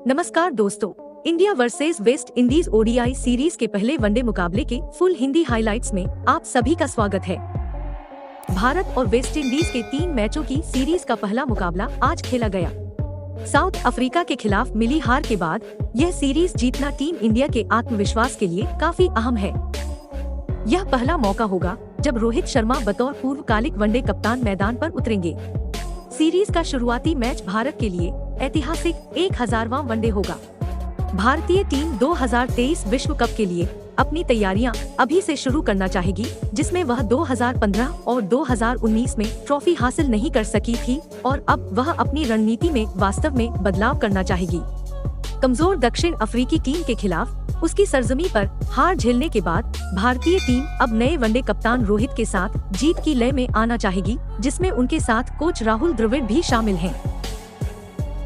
नमस्कार दोस्तों, India versus West Indies ODI series के पहले वनडे मुकाबले के फुल हिंदी हाइलाइट्स में आप सभी का स्वागत है। भारत और वेस्ट इंडीज के 3 मैचों की सीरीज का पहला मुकाबला आज खेला गया। साउथ अफ्रीका के खिलाफ मिली हार के बाद यह सीरीज जीतना टीम इंडिया के आत्मविश्वास के लिए काफी अहम है। यह पहला मौका होगा जब रोहित शर्मा बतौर पूर्वकालिक वनडे कप्तान मैदान पर उतरेंगे। सीरीज का शुरुआती मैच भारत के लिए ऐतिहासिक 1000वां वनडे होगा। भारतीय टीम 2023 विश्व कप के लिए अपनी तैयारियां अभी से शुरू करना चाहेगी, जिसमें वह 2015 और 2019 में ट्रॉफी हासिल नहीं कर सकी थी और अब वह अपनी रणनीति में वास्तव में बदलाव करना चाहेगी। कमजोर दक्षिण अफ्रीकी टीम के खिलाफ उसकी सरजमी पर हार झेलने के बाद भारतीय टीम अब नए वनडे कप्तान रोहित के साथ जीत की लय में आना चाहेगी, जिसमें उनके साथ कोच राहुल द्रविड़ भी शामिल हैं।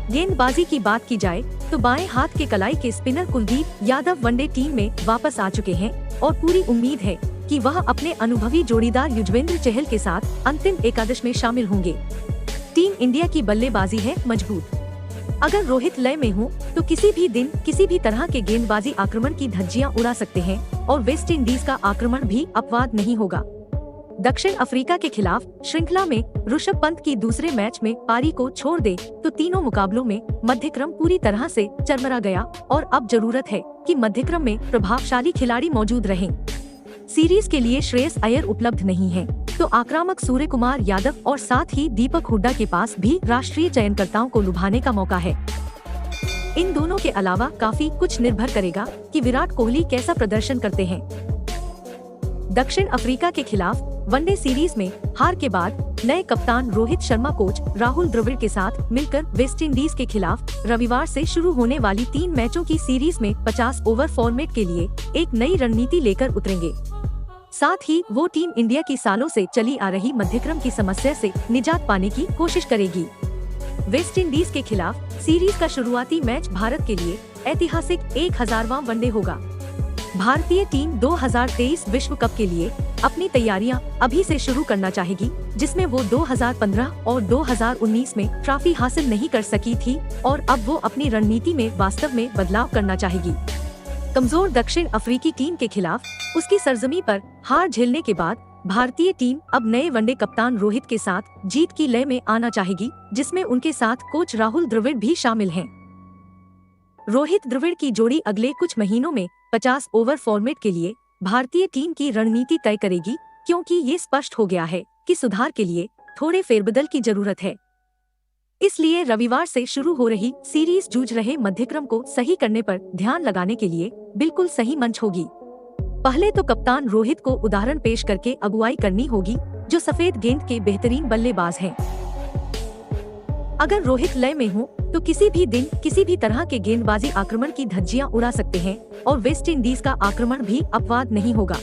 गेंदबाजी की बात की जाए तो बाएं हाथ के कलाई के spinner Kuldeep Yadav one day team में वापस आ चुके हैं और पूरी उम्मीद है कि वह अपने अनुभवी जोड़ीदार युजवेंद्र चहल के साथ अंतिम एकादश में शामिल होंगे। टीम इंडिया की बल्लेबाजी है मजबूत। अगर रोहित लय में हो तो किसी भी दिन किसी भी तरह के गेंदबाजी आक्रमण की धज्जियां उड़ा सकते हैं और वेस्ट इंडीज का आक्रमण भी अपवाद नहीं होगा। दक्षिण अफ्रीका के खिलाफ श्रृंखला में ऋषभ पंत की दूसरे मैच में पारी को छोड़ दे तो तीनों मुकाबलों में मध्यक्रम पूरी तरह से चरमरा गया और अब जरूरत है कि मध्यक्रम में प्रभावशाली खिलाड़ी मौजूद रहें। सीरीज के लिए श्रेयस अय्यर उपलब्ध नहीं है तो आक्रामक सूर्य कुमार यादव और साथ ही दीपक हुड्डा के पास भी राष्ट्रीय चयनकर्ताओं को लुभाने का मौका है। इन दोनों के अलावा काफी कुछ निर्भर करेगा कि विराट कोहली कैसा प्रदर्शन करते हैं। दक्षिण अफ्रीका के खिलाफ वनडे सीरीज में हार के बाद नए कप्तान रोहित शर्मा कोच राहुल द्रविड़ के साथ मिलकर वेस्ट इंडीज के खिलाफ रविवार से शुरू होने वाली 3 मैचों की सीरीज में 50 ओवर फॉर्मेट के लिए एक नई रणनीति लेकर उतरेंगे। साथ ही वो टीम इंडिया की सालों से चली आ रही मध्यक्रम की समस्या से निजात पाने की कोशिश करेगी। वेस्ट इंडीज के खिलाफ सीरीज का शुरुआती मैच भारत के लिए ऐतिहासिक 1000वां वनडे होगा। भारतीय टीम 2023 विश्व कप के लिए अपनी तैयारियां अभी से शुरू करना चाहेगी, जिसमें वो 2015 और 2019 में ट्रॉफी हासिल नहीं कर सकी थी और अब वो अपनी रणनीति में वास्तव में बदलाव करना चाहेगी। कमजोर दक्षिण अफ्रीकी टीम के खिलाफ उसकी सरजमी पर हार झेलने के बाद भारतीय टीम अब नए वनडे कप्तान रोहित के साथ जीत की लय में आना चाहेगी, जिसमें उनके साथ कोच राहुल द्रविड़ भी शामिल हैं। रोहित द्रविड़ की जोड़ी अगले कुछ महीनों में 50 ओवर फॉर्मेट के लिए भारतीय टीम की रणनीति तय करेगी, क्योंकि ये स्पष्ट हो गया है कि सुधार के लिए थोड़े फेरबदल की जरूरत है। इसलिए रविवार से शुरू हो रही सीरीज जूझ रहे मध्यक्रम को सही करने पर ध्यान लगाने के लिए बिल्कुल सही मंच होगी। पहले तो कप्तान रोहित को उदाहरण पेश करके अगुवाई करनी होगी, जो सफेद गेंद के बेहतरीन बल्लेबाज हैं। अगर रोहित लय में हो तो किसी भी दिन किसी भी तरह के गेंदबाजी आक्रमण की धज्जियां उड़ा सकते हैं और वेस्ट इंडीज का आक्रमण भी अपवाद नहीं होगा।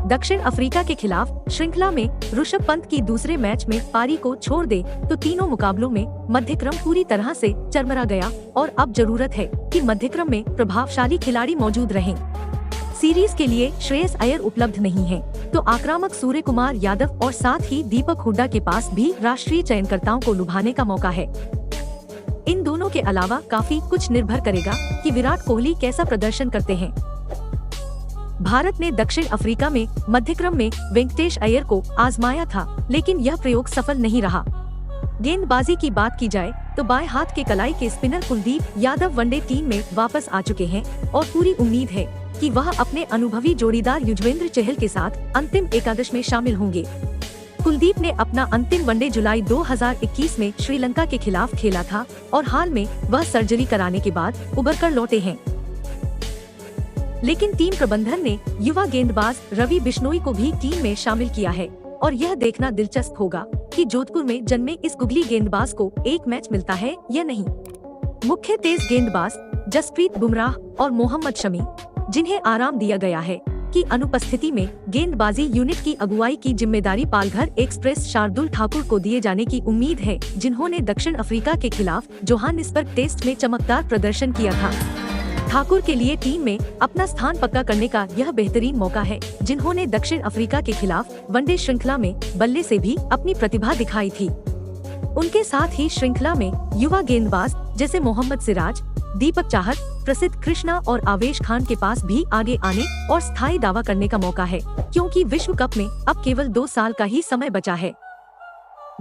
दक्षिण अफ्रीका के खिलाफ श्रृंखला में ऋषभ पंत की दूसरे मैच में पारी को छोड़ दे तो तीनों मुकाबलों में मध्यक्रम पूरी तरह से चरमरा गया और अब जरूरत है कि मध्यक्रम में प्रभावशाली खिलाड़ी मौजूद रहें। सीरीज के लिए श्रेयस अय्यर उपलब्ध नहीं है तो आक्रामक सूर्य कुमार यादव और साथ ही दीपक हुड्डा के पास भी राष्ट्रीय चयनकर्ताओं को लुभाने का मौका है। इन दोनों के अलावा काफी कुछ निर्भर करेगा कि विराट कोहली कैसा प्रदर्शन करते हैं। भारत ने दक्षिण अफ्रीका में मध्यक्रम में वेंकटेश अय्यर को आजमाया था, लेकिन यह प्रयोग सफल नहीं रहा। गेंदबाजी की बात की जाए तो बाएं हाथ के कलाई के spinner Kuldeep Yadav one day team में वापस आ चुके हैं और पूरी उम्मीद है कि वह अपने अनुभवी जोड़ीदार युजवेंद्र चहल के साथ अंतिम एकादश में शामिल होंगे। कुलदीप ने अपना अंतिम वनडे जुलाई 2021 में श्रीलंका के खिलाफ खेला था और हाल में वह सर्जरी कराने के बाद उबरकर लौटे हैं। लेकिन टीम प्रबंधन ने युवा गेंदबाज रवि बिश्नोई को भी टीम में शामिल किया है और यह देखना दिलचस्प होगा कि जोधपुर में जन्मे इस गुगली गेंदबाज को एक मैच मिलता है या नहीं। मुख्य तेज गेंदबाज जसप्रीत बुमराह और मोहम्मद शमी, जिन्हें आराम दिया गया है, की अनुपस्थिति में गेंदबाजी यूनिट की अगुवाई की जिम्मेदारी पालघर एक्सप्रेस शार्दुल ठाकुर को दिए जाने की उम्मीद है, जिन्होंने दक्षिण अफ्रीका के खिलाफ जोहानिसबर्ग टेस्ट में चमकदार प्रदर्शन किया था। ठाकुर के लिए टीम में अपना स्थान पक्का करने का यह बेहतरीन मौका है, जिन्होंने दक्षिण अफ्रीका के खिलाफ वनडे श्रृंखला में बल्ले से भी अपनी प्रतिभा दिखाई थी। उनके साथ ही श्रृंखला में युवा गेंदबाज जैसे मोहम्मद सिराज, दीपक चाहर, प्रसिद्ध कृष्णा और आवेश खान के पास भी आगे आने और स्थायी दावा करने का मौका है, क्योंकि विश्व कप में अब केवल 2 साल का ही समय बचा है।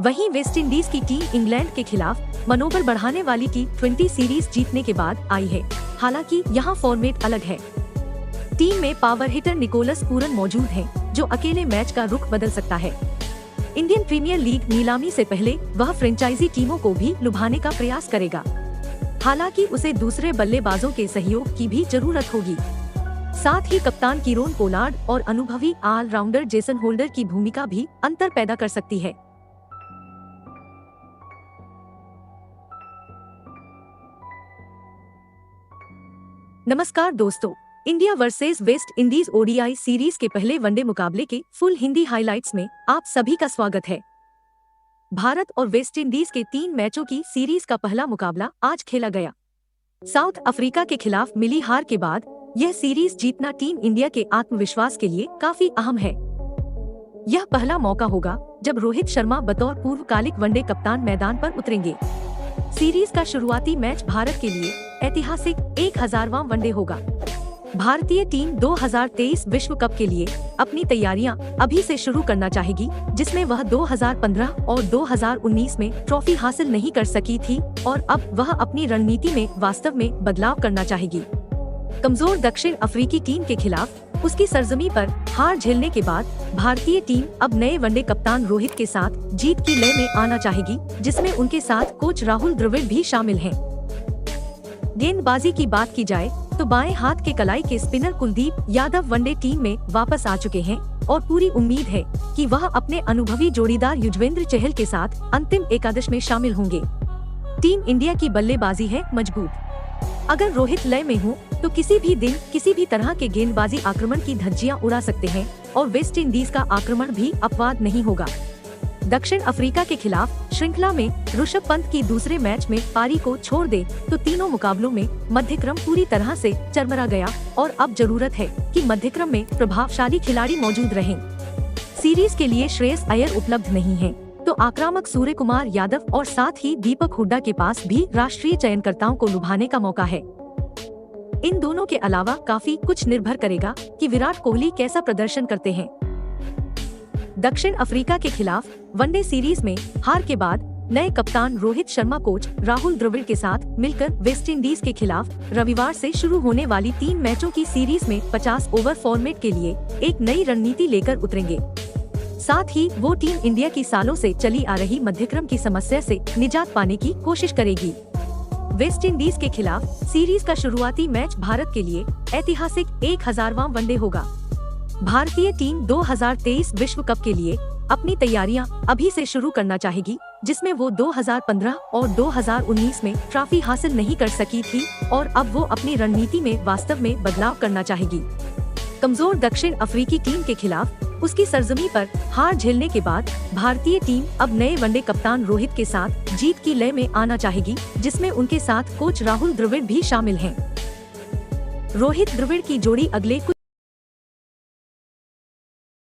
वहीं वेस्ट इंडीज की टीम इंग्लैंड के खिलाफ मनोबल बढ़ाने वाली T20 सीरीज जीतने के बाद आई है। हालांकि यहाँ फॉर्मेट अलग है। टीम में पावर हिटर निकोलस पूरन मौजूद हैं, जो अकेले मैच का रुख बदल सकता है। इंडियन प्रीमियर लीग नीलामी से पहले वह फ्रेंचाइजी टीमों को भी लुभाने का प्रयास करेगा। हालांकि उसे दूसरे बल्लेबाजों के सहयोग की भी जरूरत होगी। साथ ही कप्तान कीरोन पोलार्ड और अनुभवी ऑलराउंडर जेसन होल्डर की भूमिका भी अंतर पैदा कर सकती है। नमस्कार दोस्तों, India versus West Indies ODI series के पहले वनडे मुकाबले के फुल हिंदी हाइलाइट्स में आप सभी का स्वागत है। भारत और वेस्ट इंडीज के 3 मैचों की सीरीज का पहला मुकाबला आज खेला गया। साउथ अफ्रीका के खिलाफ मिली हार के बाद यह सीरीज जीतना टीम इंडिया के आत्मविश्वास के लिए काफी अहम है। यह पहला मौका होगा जब रोहित शर्मा बतौर पूर्वकालिक वनडे कप्तान मैदान पर उतरेंगे। सीरीज का शुरुआती मैच भारत के लिए ऐतिहासिक 1000वां वनडे होगा। भारतीय टीम 2023 विश्व कप के लिए अपनी तैयारियां अभी से शुरू करना चाहेगी, जिसमें वह 2015 और 2019 में ट्रॉफी हासिल नहीं कर सकी थी और अब वह अपनी रणनीति में वास्तव में बदलाव करना चाहेगी। कमजोर दक्षिण अफ्रीकी टीम के खिलाफ उसकी सरजमी पर हार झेलने के बाद भारतीय टीम अब नए वनडे कप्तान रोहित के साथ जीत की लय में आना चाहेगी, जिसमें उनके साथ कोच राहुल द्रविड़ भी शामिल हैं। गेंदबाजी की बात की जाए तो बाएं हाथ के कलाई के spinner Kuldeep Yadav one day team में वापस आ चुके हैं और पूरी उम्मीद है कि वह अपने अनुभवी जोड़ीदार युजवेंद्र चहल के साथ अंतिम एकादश में शामिल होंगे। टीम इंडिया की बल्लेबाजी है मजबूत। अगर रोहित लय में हो तो किसी भी दिन किसी भी तरह के गेंदबाजी आक्रमण की धज्जियां उड़ा सकते हैं और वेस्ट इंडीज का आक्रमण भी अपवाद नहीं होगा। दक्षिण अफ्रीका के खिलाफ श्रृंखला में ऋषभ पंत की दूसरे मैच में पारी को छोड़ दे तो तीनों मुकाबलों में मध्यक्रम पूरी तरह से चरमरा गया और अब जरूरत है कि मध्यक्रम में प्रभावशाली खिलाड़ी मौजूद रहें। सीरीज के लिए श्रेयस अय्यर उपलब्ध नहीं है, तो आक्रामक सूर्य कुमार यादव और साथ ही दीपक हुड्डा के पास भी राष्ट्रीय चयनकर्ताओं को लुभाने का मौका है। इन दोनों के अलावा काफी कुछ निर्भर करेगा कि विराट कोहली कैसा प्रदर्शन करते हैं। दक्षिण अफ्रीका के खिलाफ वनडे सीरीज में हार के बाद नए कप्तान रोहित शर्मा कोच राहुल द्रविड़ के साथ मिलकर वेस्ट इंडीज के खिलाफ रविवार से शुरू होने वाली 3 मैचों की सीरीज में 50 ओवर फॉर्मेट के लिए एक नई रणनीति लेकर उतरेंगे। साथ ही वो टीम इंडिया की सालों से चली आ रही मध्यक्रम की समस्या से निजात पाने की कोशिश करेगी। वेस्ट इंडीज के खिलाफ सीरीज का शुरुआती मैच भारत के लिए ऐतिहासिक 1000वां वनडे होगा। भारतीय टीम 2023 विश्व कप के लिए अपनी तैयारियां अभी से शुरू करना चाहेगी, जिसमें वो 2015 और 2019 में ट्रॉफी हासिल नहीं कर सकी थी और अब वो अपनी रणनीति में वास्तव में बदलाव करना चाहेगी। कमजोर दक्षिण अफ्रीकी टीम के खिलाफ उसकी सरजमी पर हार झेलने के बाद भारतीय टीम अब नए वनडे कप्तान रोहित के साथ जीत की लय में आना चाहेगी, जिसमें उनके साथ कोच राहुल द्रविड़ भी शामिल हैं। रोहित द्रविड़ की जोड़ी अगले